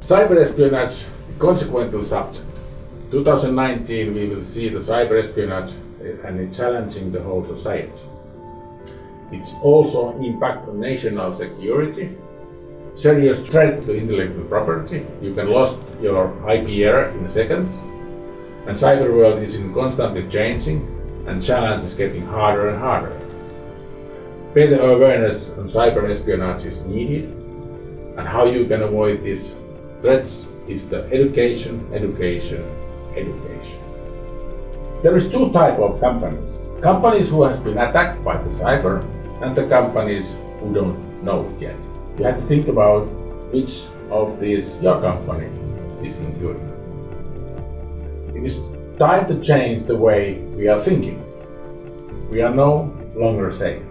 Cyber espionage, consequential subject. 2019 we will see the cyber espionage and it's challenging the whole society. It's also impact on national security, serious threat to intellectual property. You can lose your IPR in seconds, and cyber world is in constantly changing and challenge is getting harder and harder. Better awareness on cyber espionage is needed, and how you can avoid these threats is the education. There is two types of companies. Companies who has been attacked by the cyber and the companies who don't know it yet. You have to think about which of these your company is included. It is time to change the way we are thinking. We are no longer safe.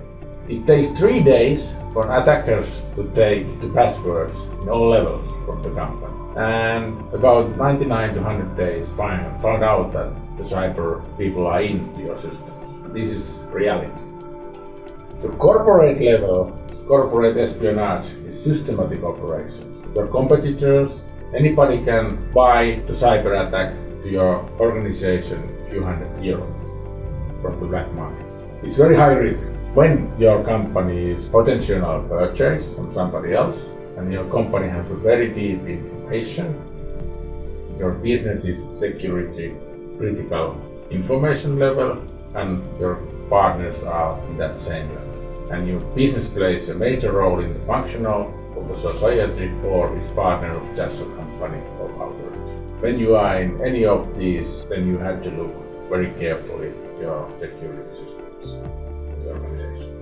It takes 3 days for attackers to take the passwords in all levels from the company. And about 99 to 100 days found out that the cyber people are in your systems. This is reality. The corporate level, corporate espionage is systematic operations. Your competitors, anybody can buy the cyber attack to your organization a few €100 from the black market. It's very high risk when your company is potential purchase from somebody else and your company has a very deep information. Your business is security critical information level and your partners are in that same level. And your business plays a major role in the functional of the society or is partner of just a company of authority. When you are in any of these, then you have to look very carefully at your security systems in the organization.